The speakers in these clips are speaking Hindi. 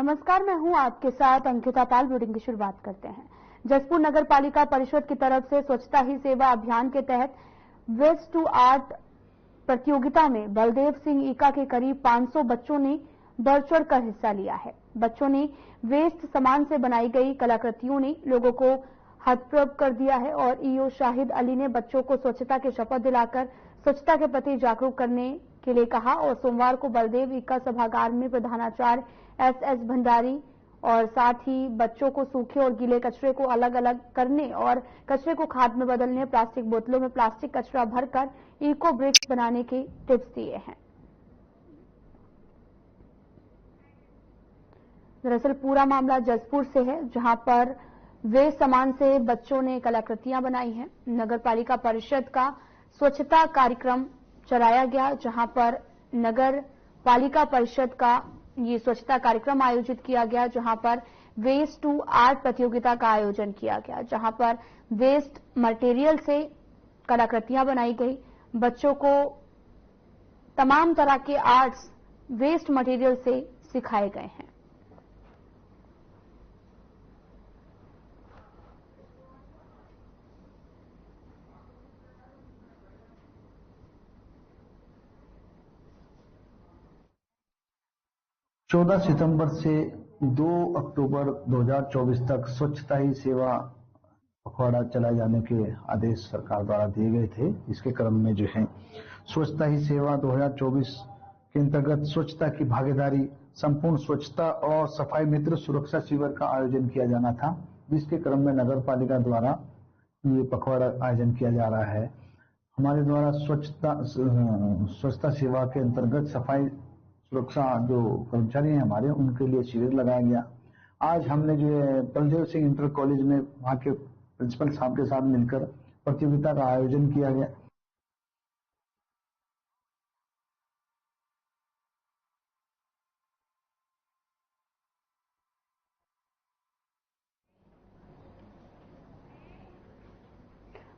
नमस्कार, मैं हूं आपके साथ अंकिता पाल। बुलेटिन की शुरुआत करते हैं। जसपुर नगर पालिका परिषद की तरफ से स्वच्छता ही सेवा अभियान के तहत वेस्ट टू आर्ट प्रतियोगिता में बलदेव सिंह ईका के करीब 500 बच्चों ने बढ़ चढ़कर हिस्सा लिया है। बच्चों ने वेस्ट सामान से बनाई गई कलाकृतियों ने लोगों को हतप्रभ कर दिया है और ईओ शाहिद अली ने बच्चों को स्वच्छता की शपथ दिलाकर स्वच्छता के प्रति जागरूक करने के लिए कहा और सोमवार को बलदेव ईका सभागार में प्रधानाचार्य एस भंडारी और साथ ही बच्चों को सूखे और गीले कचरे को अलग अलग करने और कचरे को खाद में बदलने, प्लास्टिक बोतलों में प्लास्टिक कचरा भरकर इको ब्रिक्स बनाने के टिप्स दिए हैं। दरअसल पूरा मामला जसपुर से है, जहां पर वे सामान से बच्चों ने कलाकृतियां बनाई हैं। नगर पालिका परिषद का स्वच्छता कार्यक्रम चलाया गया, जहां पर नगर पालिका परिषद का ये स्वच्छता कार्यक्रम आयोजित किया गया, जहां पर वेस्ट टू आर्ट प्रतियोगिता का आयोजन किया गया, जहां पर वेस्ट मटेरियल से कलाकृतियां बनाई गई। बच्चों को तमाम तरह के आर्ट्स वेस्ट मटेरियल से सिखाए गए हैं। चौदह सितंबर से 2 अक्टूबर 2024 तक स्वच्छता ही सेवा पखवाड़ा चलाए जाने के आदेश सरकार द्वारा दिए गए थे। इसके क्रम में जो है स्वच्छता ही सेवा 2024 के अंतर्गत स्वच्छता की भागीदारी, संपूर्ण स्वच्छता और सफाई मित्र सुरक्षा शिविर का आयोजन किया जाना था, जिसके क्रम में नगर पालिका द्वारा ये पखवाड़ा आयोजन किया जा रहा है। हमारे द्वारा स्वच्छता सेवा के अंतर्गत सफाई सुरक्षा जो कर्मचारी हैं हमारे, उनके लिए शिविर लगाया गया। आज हमने जो है बलदेव सिंह इंटर कॉलेज में वहां के प्रिंसिपल साहब के साथ मिलकर प्रतियोगिता का आयोजन किया गया।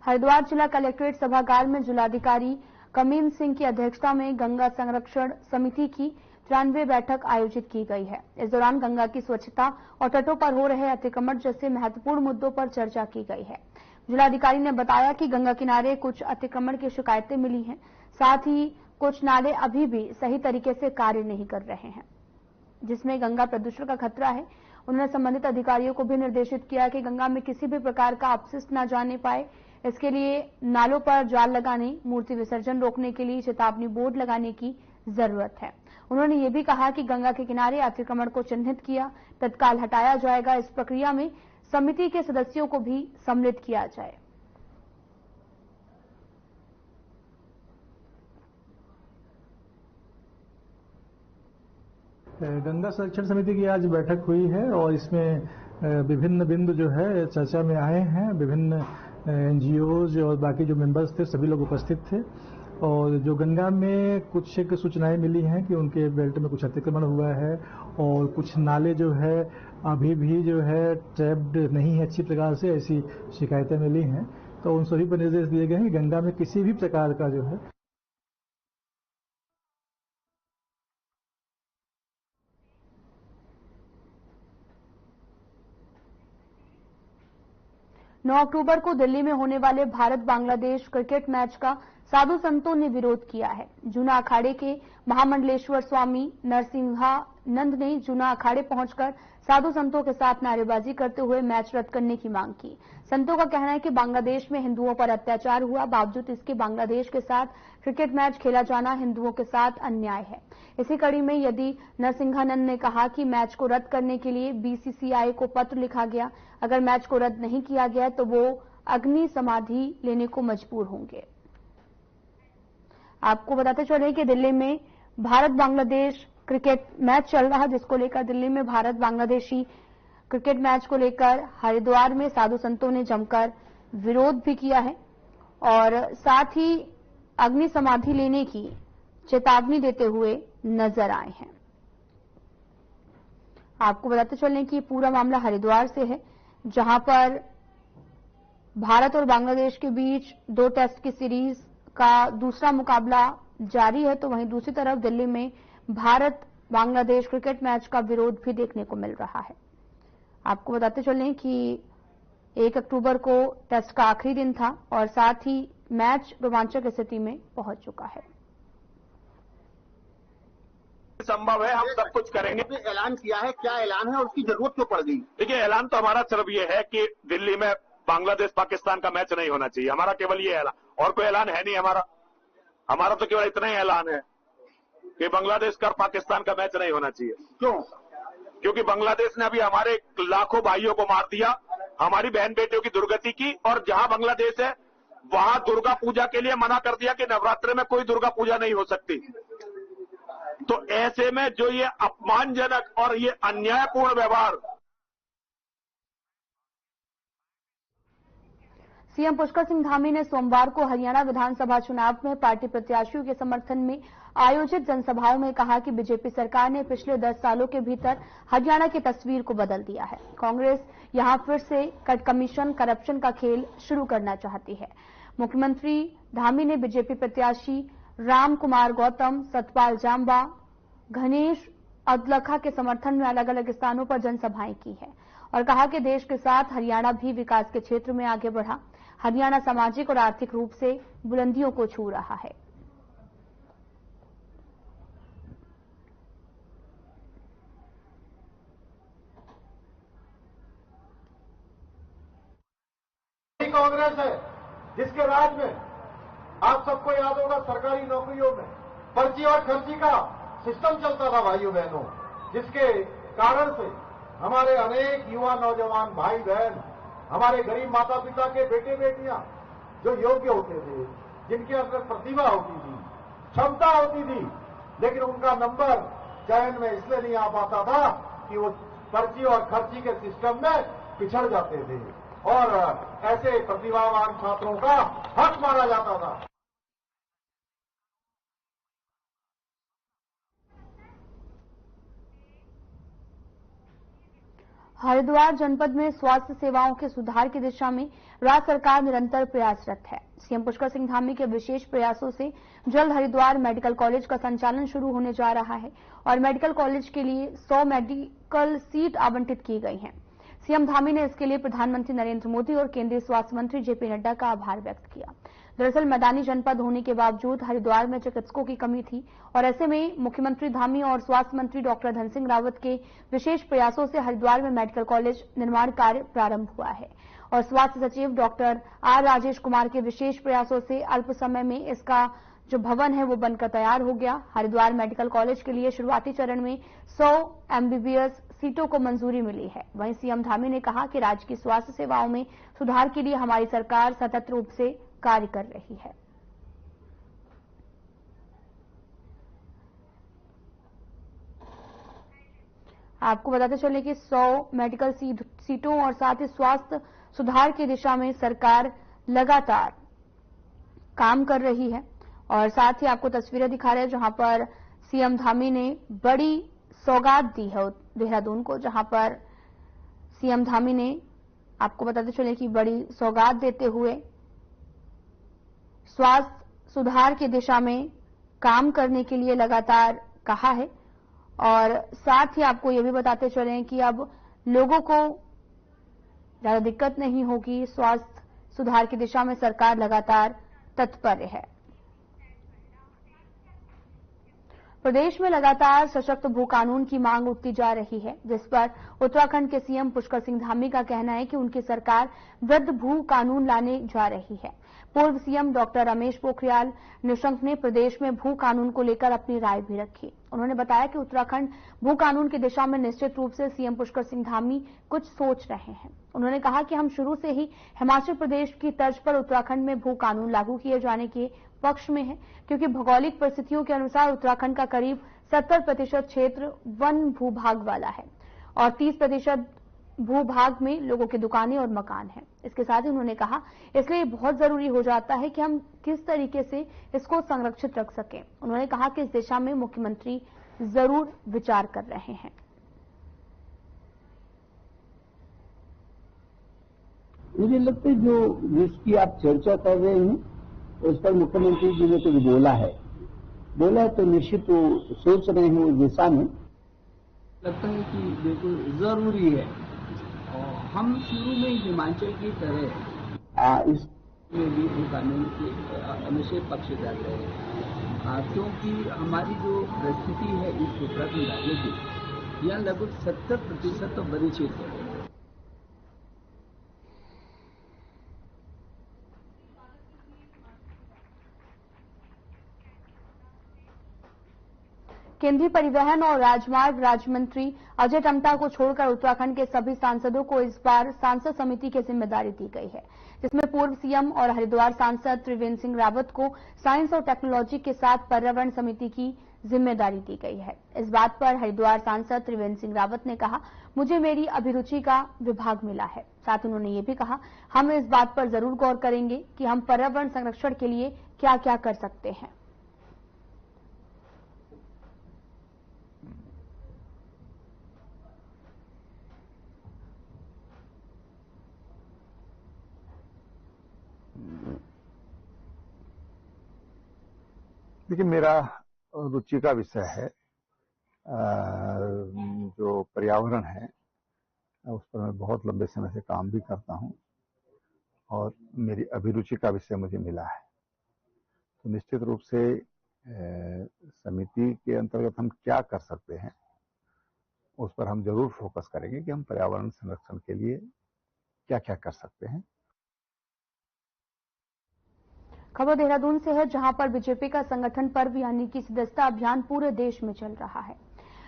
हरिद्वार जिला कलेक्ट्रेट सभागार में जिलाधिकारी कमीम सिंह की अध्यक्षता में गंगा संरक्षण समिति की 93वीं बैठक आयोजित की गई है। इस दौरान गंगा की स्वच्छता और तटों पर हो रहे अतिक्रमण जैसे महत्वपूर्ण मुद्दों पर चर्चा की गई है। जिलाधिकारी ने बताया कि गंगा किनारे कुछ अतिक्रमण की शिकायतें मिली हैं, साथ ही कुछ नाले अभी भी सही तरीके से कार्य नहीं कर रहे हैं, जिसमें गंगा प्रदूषण का खतरा है। उन्होंने संबंधित अधिकारियों को भी निर्देशित किया कि गंगा में किसी भी प्रकार का अपशिष्ट न जाने पाए। इसके लिए नालों पर जाल लगाने, मूर्ति विसर्जन रोकने के लिए चेतावनी बोर्ड लगाने की जरूरत है। उन्होंने ये भी कहा कि गंगा के किनारे अतिक्रमण को चिन्हित किया, तत्काल हटाया जाएगा। इस प्रक्रिया में समिति के सदस्यों को भी सम्मिलित किया जाए। गंगा संरक्षण समिति की आज बैठक हुई है और इसमें विभिन्न बिंदु जो है चर्चा में आए हैं। विभिन्न एनजीओज और बाकी जो मेंबर्स थे सभी लोग उपस्थित थे और जो गंगा में कुछ एक सूचनाएं मिली हैं कि उनके बेल्ट में कुछ अतिक्रमण हुआ है और कुछ नाले जो है अभी भी जो है ट्रैप्ड नहीं है अच्छी प्रकार से, ऐसी शिकायतें मिली हैं। तो उन सभी पर निर्देश दिए गए हैं कि गंगा में किसी भी प्रकार का जो है 9 अक्टूबर को दिल्ली में होने वाले भारत बांग्लादेश क्रिकेट मैच का साधु संतों ने विरोध किया है। जूना अखाड़े के महामंडलेश्वर स्वामी नरसिंहानंद ने जूना अखाड़े पहुंचकर साधु संतों के साथ नारेबाजी करते हुए मैच रद्द करने की मांग की। संतों का कहना है कि बांग्लादेश में हिंदुओं पर अत्याचार हुआ, बावजूद इसके बांग्लादेश के साथ क्रिकेट मैच खेला जाना हिंदुओं के साथ अन्याय है। इसी कड़ी में यदि नरसिंहानंद ने कहा कि मैच को रद्द करने के लिए बीसीसीआई को पत्र लिखा गया, अगर मैच को रद्द नहीं किया गया तो वो अग्नि समाधि लेने को मजबूर होंगे। आपको बताते चले कि दिल्ली में भारत बांग्लादेश क्रिकेट मैच चल रहा है, जिसको लेकर दिल्ली में भारत बांग्लादेशी क्रिकेट मैच को लेकर हरिद्वार में साधु संतों ने जमकर विरोध भी किया है और साथ ही अग्नि समाधि लेने की चेतावनी देते हुए नजर आए हैं। आपको बताते चलें कि पूरा मामला हरिद्वार से है, जहां पर भारत और बांग्लादेश के बीच 2 टेस्ट की सीरीज का दूसरा मुकाबला जारी है, तो वहीं दूसरी तरफ दिल्ली में भारत बांग्लादेश क्रिकेट मैच का विरोध भी देखने को मिल रहा है। आपको बताते चलें कि 1 अक्टूबर को टेस्ट का आखिरी दिन था और साथ ही मैच रोमांचक स्थिति में पहुंच चुका है। संभव है, हम सब कुछ करेंगे। ऐलान किया है, क्या ऐलान है और उसकी जरूरत क्यों पड़ गई? देखिए, ऐलान तो हमारा सिर्फ ये है कि दिल्ली में बांग्लादेश पाकिस्तान का मैच नहीं होना चाहिए। हमारा केवल ये ऐलान, और कोई ऐलान है नहीं हमारा तो केवल इतना ही ऐलान है कि बांग्लादेश का पाकिस्तान का मैच नहीं होना चाहिए। क्यों? क्योंकि बांग्लादेश ने अभी हमारे लाखों भाइयों को मार दिया, हमारी बहन बेटियों की दुर्गति की, और जहां बांग्लादेश है वहां दुर्गा पूजा के लिए मना कर दिया कि नवरात्र में कोई दुर्गा पूजा नहीं हो सकती। तो ऐसे में जो ये अपमानजनक और ये अन्यायपूर्ण व्यवहार, सीएम पुष्कर सिंह धामी ने सोमवार को हरियाणा विधानसभा चुनाव में पार्टी प्रत्याशियों के समर्थन में आयोजित जनसभाओं में कहा कि बीजेपी सरकार ने पिछले 10 सालों के भीतर हरियाणा की तस्वीर को बदल दिया है। कांग्रेस यहां फिर से कट कमीशन करप्शन का खेल शुरू करना चाहती है। मुख्यमंत्री धामी ने बीजेपी प्रत्याशी राम कुमार गौतम, सतपाल जांबा, गणेश अदलखा के समर्थन में अलग अलग स्थानों पर जनसभाएं की है और कहा कि देश के साथ हरियाणा भी विकास के क्षेत्र में आगे बढ़ा। हरियाणा सामाजिक और आर्थिक रूप से बुलंदियों को छू रहा है। कांग्रेस है जिसके राज में आप सबको याद होगा सरकारी नौकरियों में पर्ची और खर्ची का सिस्टम चलता था भाइयों बहनों, जिसके कारण से हमारे अनेक युवा नौजवान भाई बहन, हमारे गरीब माता पिता के बेटे बेटियां जो योग्य होते थे, जिनके अंदर प्रतिभा होती थी, क्षमता होती थी, लेकिन उनका नंबर चयन में इसलिए नहीं आ पाता था कि वो पर्ची और खर्ची के सिस्टम में पिछड़ जाते थे और ऐसे प्रतिभावान छात्रों का हक मारा जाता था। हरिद्वार जनपद में स्वास्थ्य सेवाओं के सुधार की दिशा में राज्य सरकार निरंतर प्रयासरत है। सीएम पुष्कर सिंह धामी के विशेष प्रयासों से जल्द हरिद्वार मेडिकल कॉलेज का संचालन शुरू होने जा रहा है और मेडिकल कॉलेज के लिए 100 मेडिकल सीट आवंटित की गई हैं। सीएम धामी ने इसके लिए प्रधानमंत्री नरेंद्र मोदी और केंद्रीय स्वास्थ्य मंत्री जेपी नड्डा का आभार व्यक्त किया। दरअसल मैदानी जनपद होने के बावजूद हरिद्वार में चिकित्सकों की कमी थी और ऐसे में मुख्यमंत्री धामी और स्वास्थ्य मंत्री डॉक्टर धन सिंह रावत के विशेष प्रयासों से हरिद्वार में मेडिकल कॉलेज निर्माण कार्य प्रारंभ हुआ है और स्वास्थ्य सचिव डॉक्टर आर राजेश कुमार के विशेष प्रयासों से अल्प समय में इसका जो भवन है वो बनकर तैयार हो गया। हरिद्वार मेडिकल कॉलेज के लिए शुरुआती चरण में 100 MBBS सीटों को मंजूरी मिली है। वहीं सीएम धामी ने कहा कि राज्य की स्वास्थ्य सेवाओं में सुधार के लिए हमारी सरकार सतत रूप से कार्य कर रही है। आपको बताते चले कि 100 मेडिकल सीटों और साथ ही स्वास्थ्य सुधार की दिशा में सरकार लगातार काम कर रही है और साथ ही आपको तस्वीरें दिखा रहे हैं जहां पर सीएम धामी ने बड़ी सौगात दी है देहरादून को, जहां पर सीएम धामी ने आपको बताते चले कि बड़ी सौगात देते हुए स्वास्थ्य सुधार की दिशा में काम करने के लिए लगातार कहा है और साथ ही आपको ये भी बताते चलें कि अब लोगों को ज्यादा दिक्कत नहीं होगी। स्वास्थ्य सुधार की दिशा में सरकार लगातार तत्पर है। प्रदेश में लगातार सशक्त भू कानून की मांग उठती जा रही है, जिस पर उत्तराखंड के सीएम पुष्कर सिंह धामी का कहना है कि उनकी सरकार वृद्ध भू कानून लाने जा रही है। पूर्व सीएम डॉक्टर रमेश पोखरियाल निशंक ने प्रदेश में भू कानून को लेकर अपनी राय भी रखी। उन्होंने बताया कि उत्तराखंड भू कानून की दिशा में निश्चित रूप से सीएम पुष्कर सिंह धामी कुछ सोच रहे हैं। उन्होंने कहा कि हम शुरू से ही हिमाचल प्रदेश की तर्ज पर उत्तराखंड में भू कानून लागू किए जाने के पक्ष में है, क्योंकि भौगोलिक परिस्थितियों के अनुसार उत्तराखंड का करीब 70% क्षेत्र वन भूभाग वाला है और 30% भूभाग में लोगों की दुकानें और मकान हैं। इसके साथ ही उन्होंने कहा इसलिए बहुत जरूरी हो जाता है कि हम किस तरीके से इसको संरक्षित रख सकें। उन्होंने कहा कि इस दिशा में मुख्यमंत्री जरूर विचार कर रहे हैं। मुझे लगता है जो जिसकी आप चर्चा कर रहे हैं उस पर मुख्यमंत्री जी ने कुछ बोला है तो निश्चित वो सोच रहे हैं उस दिशा में लगता है कि बिल्कुल जरूरी है। और हम शुरू में हिमाचल की तरह इस में भी भू कानून के हमेशा पक्षधर रहे, क्योंकि हमारी जो परिस्थिति है इस उत्तराखंड राज्य की, यहाँ लगभग 70% तो बड़े क्षेत्र है। केंद्रीय परिवहन और राजमार्ग राज्य मंत्री अजय टम्टा को छोड़कर उत्तराखंड के सभी सांसदों को इस बार सांसद समिति की जिम्मेदारी दी गई है, जिसमें पूर्व सीएम और हरिद्वार सांसद त्रिवेंद्र सिंह रावत को साइंस और टेक्नोलॉजी के साथ पर्यावरण समिति की जिम्मेदारी दी गई है। इस बात पर हरिद्वार सांसद त्रिवेंद्र सिंह रावत ने कहा, मुझे मेरी अभिरुचि का विभाग मिला है। साथ ही उन्होंने ये भी कहा, हम इस बात पर जरूर गौर करेंगे कि हम पर्यावरण संरक्षण के लिए क्या क्या कर सकते हैं। देखिए, मेरा रुचि का विषय है जो पर्यावरण है, उस पर मैं बहुत लंबे समय से काम भी करता हूं और मेरी अभिरुचि का विषय मुझे मिला है। तो निश्चित रूप से समिति के अंतर्गत हम क्या कर सकते हैं उस पर हम जरूर फोकस करेंगे कि हम पर्यावरण संरक्षण के लिए क्या क्या कर सकते हैं। खबर देहरादून से है, जहां पर बीजेपी का संगठन पर्व यानी कि सदस्यता अभियान पूरे देश में चल रहा है,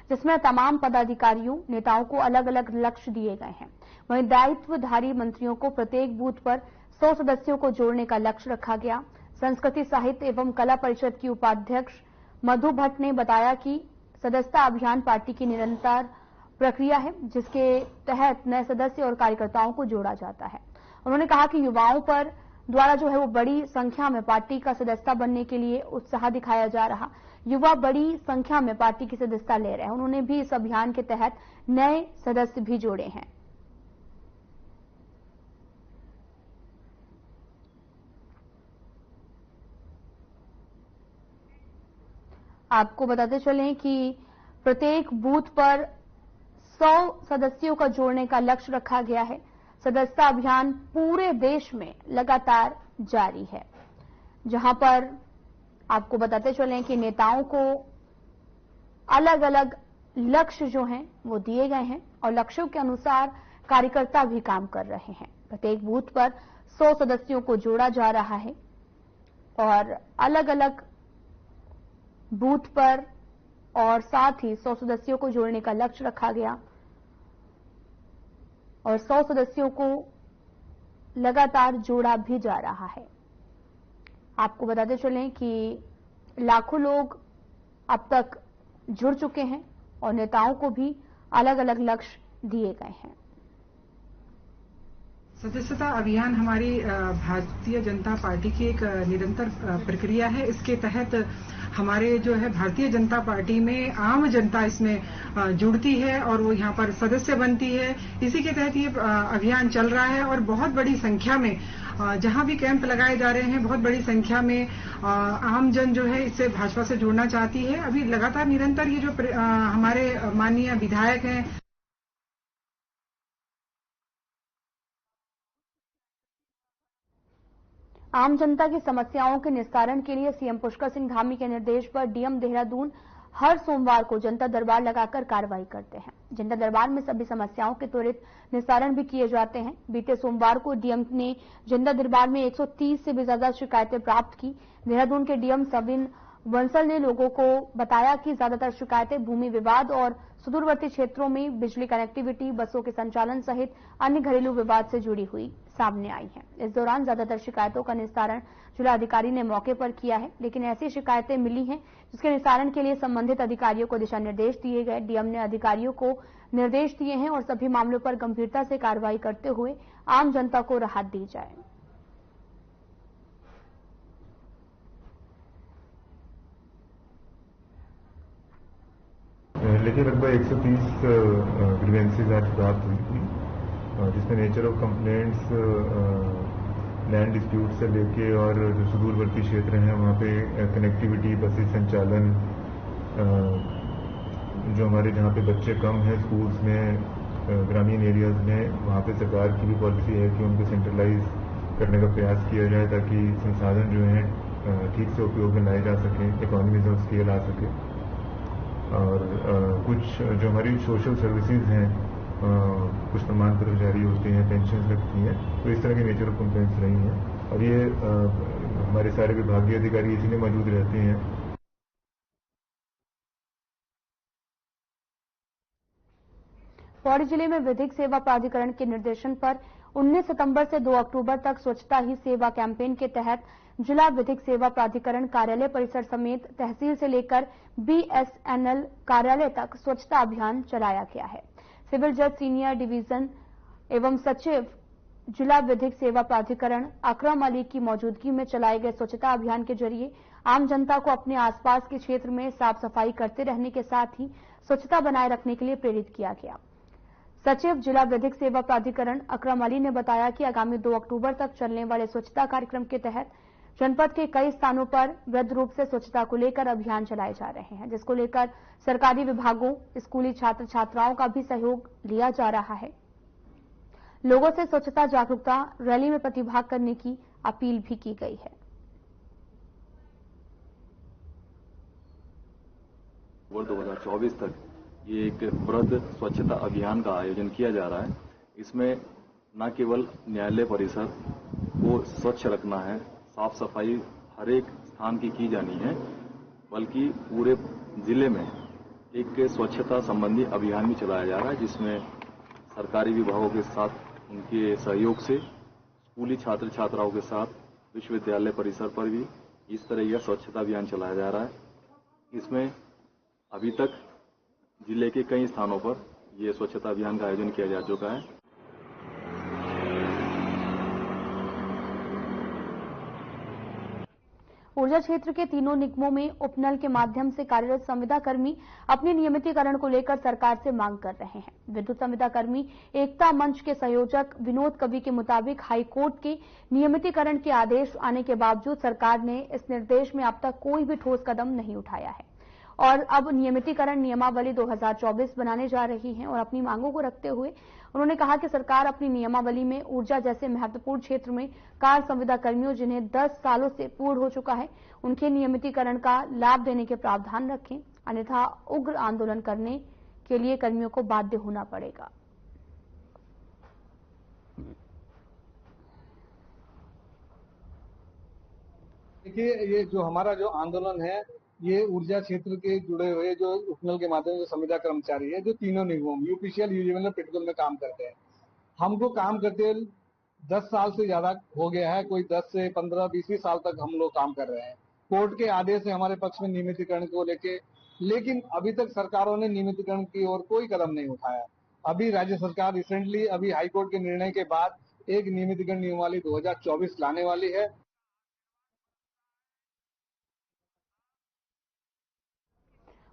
जिसमें तमाम पदाधिकारियों नेताओं को अलग अलग लक्ष्य दिए गए हैं। वहीं दायित्वधारी मंत्रियों को प्रत्येक बूथ पर 100 सदस्यों को जोड़ने का लक्ष्य रखा गया। संस्कृति साहित्य एवं कला परिषद की उपाध्यक्ष मधु भट्ट ने बताया कि सदस्यता अभियान पार्टी की निरंतर प्रक्रिया है, जिसके तहत नए सदस्य और कार्यकर्ताओं को जोड़ा जाता है। उन्होंने कहा कि युवाओं पर द्वारा जो है वो बड़ी संख्या में पार्टी का सदस्य बनने के लिए उत्साह दिखाया जा रहा। युवा बड़ी संख्या में पार्टी की सदस्यता ले रहे हैं। उन्होंने भी इस अभियान के तहत नए सदस्य भी जोड़े हैं। आपको बताते चलें कि प्रत्येक बूथ पर 100 सदस्यों का जोड़ने का लक्ष्य रखा गया है। सदस्यता अभियान पूरे देश में लगातार जारी है, जहां पर आपको बताते चलें कि नेताओं को अलग अलग लक्ष्य जो हैं वो दिए गए हैं और लक्ष्यों के अनुसार कार्यकर्ता भी काम कर रहे हैं। प्रत्येक बूथ पर 100 सदस्यों को जोड़ा जा रहा है और अलग अलग बूथ पर और साथ ही 100 सदस्यों को जोड़ने का लक्ष्य रखा गया और 100 सदस्यों को लगातार जोड़ा भी जा रहा है। आपको बताते चलें कि लाखों लोग अब तक जुड़ चुके हैं और नेताओं को भी अलग अलग लक्ष्य दिए गए हैं। सदस्यता अभियान हमारी भारतीय जनता पार्टी की एक निरंतर प्रक्रिया है। इसके तहत हमारे जो है भारतीय जनता पार्टी में आम जनता इसमें जुड़ती है और वो यहाँ पर सदस्य बनती है। इसी के तहत ये अभियान चल रहा है और बहुत बड़ी संख्या में जहाँ भी कैंप लगाए जा रहे हैं, बहुत बड़ी संख्या में आम जन जो है इससे भाजपा से जुड़ना चाहती है। अभी लगातार निरंतर ये जो हमारे माननीय विधायक हैं, आम जनता की समस्याओं के निस्तारण के लिए सीएम पुष्कर सिंह धामी के निर्देश पर डीएम देहरादून हर सोमवार को जनता दरबार लगाकर कार्रवाई करते हैं। जनता दरबार में सभी समस्याओं के त्वरित निस्तारण भी किए जाते हैं। बीते सोमवार को डीएम ने जनता दरबार में 130 से भी ज्यादा शिकायतें प्राप्त की। देहरादून के डीएम सविन बंसल ने लोगों को बताया कि ज्यादातर शिकायतें भूमि विवाद और सुदूरवर्ती क्षेत्रों में बिजली कनेक्टिविटी, बसों के संचालन सहित अन्य घरेलू विवाद से जुड़ी हुई सामने आई हैं। इस दौरान ज्यादातर शिकायतों का निस्तारण जिलाधिकारी ने मौके पर किया है, लेकिन ऐसी शिकायतें मिली हैं जिसके निस्तारण के लिए संबंधित अधिकारियों को दिशा निर्देश दिए गए। डीएम ने अधिकारियों को निर्देश दिए हैं और सभी मामलों पर गंभीरता से कार्रवाई करते हुए आम जनता को राहत दी जाए। लेकिन लगभग 130 ग्रीवेंसेज आज प्राप्त हुई थी, जिसमें nature of complaints land dispute से लेके और जो सुदूरवर्ती क्षेत्र हैं वहाँ पे कनेक्टिविटी, बसेस संचालन, जो हमारे जहाँ पे बच्चे कम हैं स्कूल्स में, ग्रामीण एरियाज में, वहाँ पे सरकार की भी पॉलिसी है कि उनको सेंट्रलाइज करने का प्रयास किया जाए ताकि संसाधन जो हैं ठीक से उपयोग में लाए जा सकें, इकोनॉमीज ऑफ स्केल आ सके। और कुछ जो हमारी सोशल सर्विसेज हैं, कुछ प्रमाण पत्र जारी होते हैं, पेंशन लगती हैं, तो इस तरह के नेचर ऑफ कंप्लेंट्स रही हैं और ये हमारे सारे विभागीय अधिकारी इसीलिए मौजूद रहते हैं। पौड़ी जिले में विधिक सेवा प्राधिकरण के निर्देशन पर 19 सितंबर से 2 अक्टूबर तक स्वच्छता ही सेवा कैंपेन के तहत जिला विधिक सेवा प्राधिकरण कार्यालय परिसर समेत तहसील से लेकर BSNL कार्यालय तक स्वच्छता अभियान चलाया गया है। सिविल जज सीनियर डिवीजन एवं सचिव जिला विधिक सेवा प्राधिकरण अकरम अली की मौजूदगी में चलाए गए स्वच्छता अभियान के जरिए आम जनता को अपने आसपास के क्षेत्र में साफ सफाई करते रहने के साथ ही स्वच्छता बनाए रखने के लिए प्रेरित किया गया। सचिव जिला विधिक सेवा प्राधिकरण अकरम अली ने बताया कि आगामी 2 अक्टूबर तक चलने वाले स्वच्छता कार्यक्रम के तहत जनपद के कई स्थानों पर वृहद रूप से स्वच्छता को लेकर अभियान चलाए जा रहे हैं, जिसको लेकर सरकारी विभागों, स्कूली छात्र छात्राओं का भी सहयोग लिया जा रहा है। लोगों से स्वच्छता जागरूकता रैली में प्रतिभाग करने की अपील भी की गई है। वर्ष 2024 तक ये एक वृहद स्वच्छता अभियान का आयोजन किया जा रहा है। इसमें न केवल न्यायालय परिसर को स्वच्छ रखना है, साफ सफाई हर एक स्थान की जानी है, बल्कि पूरे जिले में एक स्वच्छता संबंधी अभियान भी चलाया जा रहा है, जिसमें सरकारी विभागों के साथ उनके सहयोग से स्कूली छात्र छात्राओं के साथ विश्वविद्यालय परिसर पर भी इस तरह का स्वच्छता अभियान चलाया जा रहा है। इसमें अभी तक जिले के कई स्थानों पर यह स्वच्छता अभियान का आयोजन किया जा चुका है। ऊर्जा क्षेत्र के तीनों निगमों में उपनल के माध्यम से कार्यरत संविदा कर्मी अपने नियमितीकरण को लेकर सरकार से मांग कर रहे हैं। विद्युत संविदा कर्मी एकता मंच के संयोजक विनोद कवि के मुताबिक हाईकोर्ट के नियमितीकरण के आदेश आने के बावजूद सरकार ने इस निर्देश में अब तक कोई भी ठोस कदम नहीं उठाया है और अब नियमितीकरण नियमावली 2024 बनाने जा रही है। और अपनी मांगों को रखते हुए उन्होंने कहा कि सरकार अपनी नियमावली में ऊर्जा जैसे महत्वपूर्ण क्षेत्र में कार संविदा कर्मियों जिन्हें 10 सालों से पूर्ण हो चुका है, उनके नियमितीकरण का लाभ देने के प्रावधान रखें, अन्यथा उग्र आंदोलन करने के लिए कर्मियों को बाध्य होना पड़ेगा। देखिए, ये जो हमारा जो आंदोलन है, ये ऊर्जा क्षेत्र के जुड़े हुए जो उपनल के माध्यम से संविदा कर्मचारी है, जो तीनों निगमों यूपीसीएल, यूजीवीएल, पेट्रोल में काम करते हैं। हमको काम करते 10 साल से ज्यादा हो गया है, कोई 10 से 15, 20 साल तक हम लोग काम कर रहे हैं। कोर्ट के आदेश है हमारे पक्ष में नियमितीकरण को लेके, लेकिन अभी तक सरकारों ने नियमितीकरण की ओर कोई कदम नहीं उठाया। अभी राज्य सरकार रिसेंटली अभी हाईकोर्ट के निर्णय के बाद एक नियमितीकरण नियमावली 2024 लाने वाली है।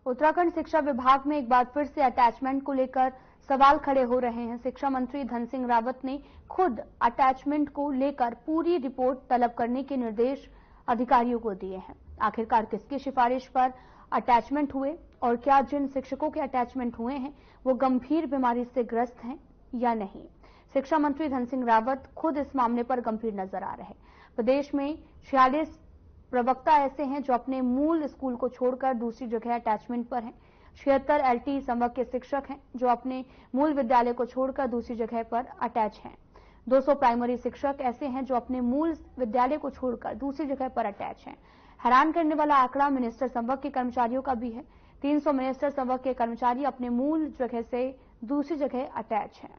उत्तराखंड शिक्षा विभाग में एक बार फिर से अटैचमेंट को लेकर सवाल खड़े हो रहे हैं। शिक्षा मंत्री धन सिंह रावत ने खुद अटैचमेंट को लेकर पूरी रिपोर्ट तलब करने के निर्देश अधिकारियों को दिए हैं। आखिरकार किसकी सिफारिश पर अटैचमेंट हुए और क्या जिन शिक्षकों के अटैचमेंट हुए हैं वो गंभीर बीमारी से ग्रस्त हैं या नहीं, शिक्षा मंत्री धन सिंह रावत खुद इस मामले पर गंभीर नजर आ रहे हैं। प्रदेश में 46 प्रवक्ता ऐसे हैं जो अपने मूल स्कूल को छोड़कर दूसरी जगह अटैचमेंट पर हैं। 76 LT संवर्ग के शिक्षक हैं जो अपने मूल विद्यालय को छोड़कर दूसरी जगह पर अटैच हैं। 200 प्राइमरी शिक्षक ऐसे हैं जो अपने मूल विद्यालय को छोड़कर दूसरी जगह पर अटैच हैं। हैरान करने वाला आंकड़ा मिनिस्टर संवर्ग के कर्मचारियों का भी है। 300 मिनिस्टर संवर्ग के कर्मचारी अपने मूल जगह से दूसरी जगह अटैच हैं।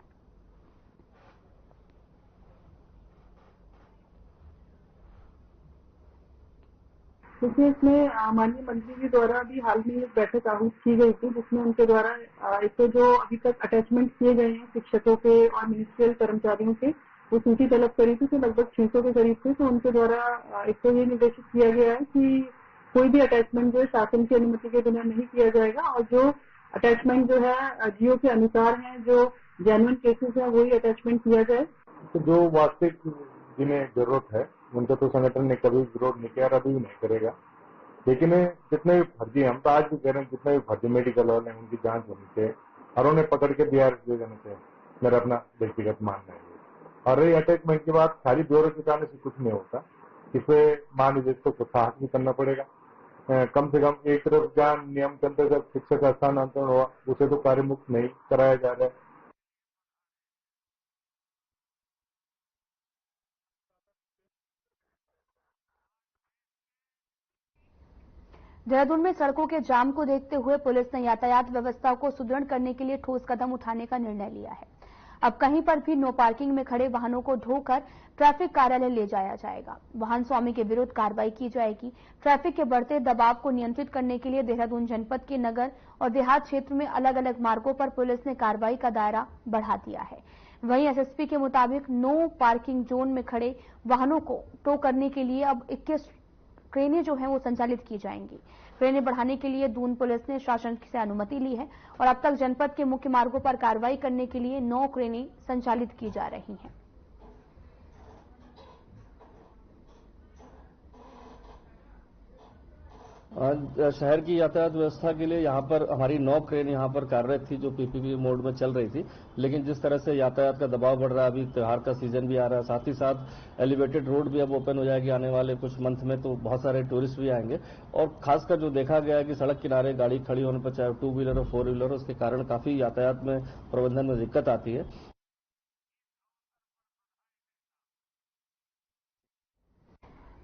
क्योंकि इसमें माननीय मंत्री जी द्वारा भी हाल में एक बैठक आहूत की गई थी, जिसमें उनके द्वारा एक तो जो अभी तक अटैचमेंट किए गए हैं शिक्षकों के और मिनिस्ट्रियल कर्मचारियों के, वो सूची तलब करी थी, तो लगभग 600 के करीब थे। तो उनके द्वारा एक तो ये निर्देशित किया गया है कि कोई भी अटैचमेंट जो है शासन की अनुमति के बिना नहीं किया जाएगा और जो अटैचमेंट जो है जियो के अनुसार है, जो जेन्युइन केसेस है, वही अटैचमेंट किया जाए। तो जो वास्तविक जिन्हें जरूरत है उनका तो संगठन ने कभी विरोध नहीं किया और अभी भी नहीं करेगा। लेकिन जितने भी फर्जी, हम तो आज भी कह रहे हैं, जितने भी फर्जी मेडिकल वाले हैं उनकी जांच होनी चाहिए और उन्हें पकड़ के बिहार दे देना चाहिए, मेरा अपना व्यक्तिगत मानना है। और रही अटैचमेंट की बात, खाली ब्यूरो चुकाने से कुछ नहीं होता, इसे महानिदेशक को साहस भी करना पड़ेगा। कम से कम एक तरफ जहाँ नियम के अंतर्गत शिक्षक का स्थानांतरण हुआ उसे तो कार्य मुक्त नहीं कराया जा रहा है। देहरादून में सड़कों के जाम को देखते हुए पुलिस ने यातायात व्यवस्था को सुदृढ़ करने के लिए ठोस कदम उठाने का निर्णय लिया है। अब कहीं पर भी नो पार्किंग में खड़े वाहनों को ढोकर ट्रैफिक कार्यालय ले जाया जाएगा। वाहन स्वामी के विरुद्ध कार्रवाई की जाएगी। ट्रैफिक के बढ़ते दबाव को नियंत्रित करने के लिए देहरादून जनपद के नगर और देहात क्षेत्र में अलग अलग मार्गों पर पुलिस ने कार्रवाई का दायरा बढ़ा दिया है। वहीं एसएसपी के मुताबिक नो पार्किंग जोन में खड़े वाहनों को टो करने के लिए अब 21 क्रेनें जो हैं वो संचालित की जाएंगी। क्रेनें बढ़ाने के लिए दून पुलिस ने शासन से अनुमति ली है और अब तक जनपद के मुख्य मार्गों पर कार्रवाई करने के लिए 9 क्रेनें संचालित की जा रही हैं। आज शहर की यातायात व्यवस्था के लिए यहाँ पर हमारी 9 क्रेन यहाँ पर कार्यरत थी, जो पीपीपी मोड में चल रही थी। लेकिन जिस तरह से यातायात का दबाव बढ़ रहा है, अभी त्योहार का सीजन भी आ रहा है, साथ ही साथ एलिवेटेड रोड भी अब ओपन हो जाएगी आने वाले कुछ मंथ में, तो बहुत सारे टूरिस्ट भी आएंगे। और खासकर जो देखा गया है कि सड़क किनारे गाड़ी खड़ी होने पर, चाहे 2 व्हीलर और 4 व्हीलर, उसके कारण काफी यातायात में प्रबंधन में दिक्कत आती है।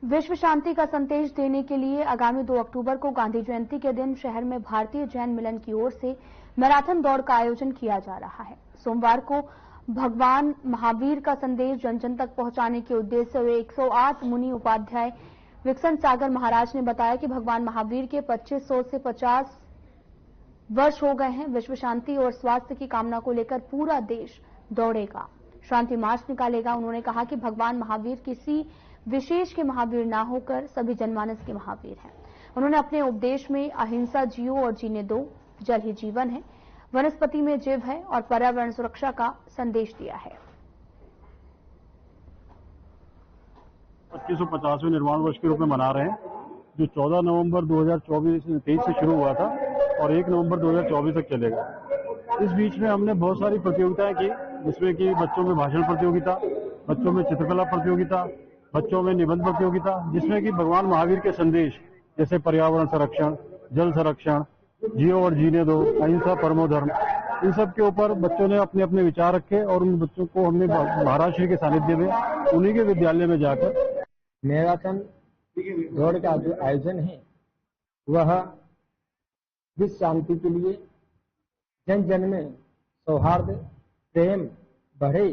विश्व शांति का संदेश देने के लिए आगामी 2 अक्टूबर को गांधी जयंती के दिन शहर में भारतीय जैन मिलन की ओर से मैराथन दौड़ का आयोजन किया जा रहा है। सोमवार को भगवान महावीर का संदेश जन जन तक पहुंचाने के उद्देश्य से 108 मुनि उपाध्याय विकसन सागर महाराज ने बताया कि भगवान महावीर के 2500 से 50 वर्ष हो गए हैं। विश्व शांति और स्वास्थ्य की कामना को लेकर पूरा देश दौड़ेगा, शांति मार्च निकालेगा। उन्होंने कहा कि भगवान महावीर किसी विशेष के महावीर ना होकर सभी जनमानस के महावीर हैं। उन्होंने अपने उपदेश में अहिंसा जियो और जीने दो, जल ही जीवन है, वनस्पति में जीव है और पर्यावरण सुरक्षा का संदेश दिया है। 2550वें निर्माण वर्ष के रूप में मना रहे हैं, जो 14 नवंबर 2023 से शुरू हुआ था और 1 नवंबर 2024 तक चलेगा। इस बीच में हमने बहुत सारी प्रतियोगिताएं की, जिसमें कि बच्चों में भाषण प्रतियोगिता, बच्चों में चित्रकला प्रतियोगिता, बच्चों में निबंध प्रतियोगिता, जिसमें कि भगवान महावीर के संदेश जैसे पर्यावरण संरक्षण, जल संरक्षण, जियो और जीने दो, अहिंसा परमो धर्म, इन सब के ऊपर बच्चों ने अपने अपने विचार रखे और उन बच्चों को हमने महाराज श्री के सानिध्य में उन्हीं के विद्यालय में जाकर मैराथन दौड़ का जो आयोजन है वह विश्व शांति के लिए, जन जन में सौहार्द प्रेम बढ़े,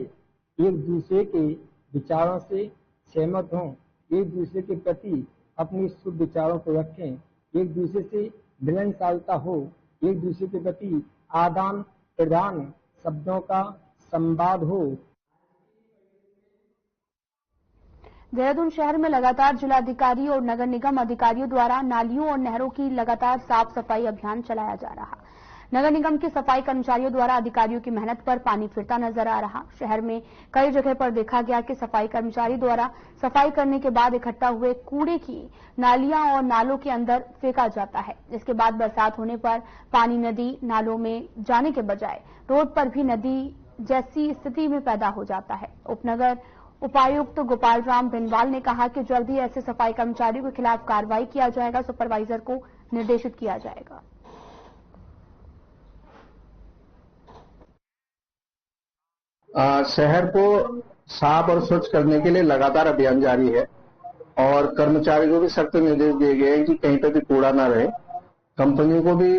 एक दूसरे के विचारों से सहमत हों, एक दूसरे के प्रति अपनी शुभ विचारों को रखें, एक दूसरे से मिलनसारता हो, एक दूसरे के प्रति आदान प्रदान शब्दों का संवाद हो। देहरादून शहर में लगातार जिलाधिकारी और नगर निगम अधिकारियों द्वारा नालियों और नहरों की लगातार साफ सफाई अभियान चलाया जा रहा। नगर निगम के सफाई कर्मचारियों द्वारा अधिकारियों की मेहनत पर पानी फिरता नजर आ रहा। शहर में कई जगह पर देखा गया कि सफाई कर्मचारी द्वारा सफाई करने के बाद इकट्ठा हुए कूड़े की नालियां और नालों के अंदर फेंका जाता है। इसके बाद बरसात होने पर पानी नदी नालों में जाने के बजाय रोड पर भी नदी जैसी स्थिति में पैदा हो जाता है। उपनगर उपायुक्त गोपाल राम बिनवाल ने कहा कि जल्द ही ऐसे सफाई कर्मचारियों के खिलाफ कार्रवाई किया जाएगा, सुपरवाइजर को निर्देशित किया जाएगा। शहर को साफ और स्वच्छ करने के लिए लगातार अभियान जारी है और कर्मचारियों को भी सख्त निर्देश दिए गए हैं कि कहीं पर भी कूड़ा ना रहे। कंपनियों को भी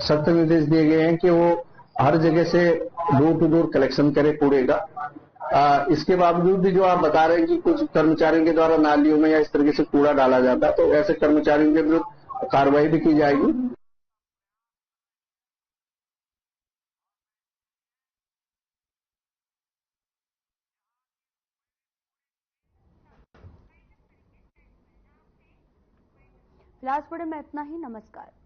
सख्त निर्देश दिए गए हैं कि वो हर जगह से डोर टू डोर कलेक्शन करे कूड़े का। इसके बावजूद भी जो आप बता रहे हैं कि कुछ कर्मचारियों के द्वारा नालियों में या इस तरीके से कूड़ा डाला जाता है, तो ऐसे कर्मचारियों के विरुद्ध कार्रवाई भी की जाएगी। फिलहाल में इतना ही। नमस्कार।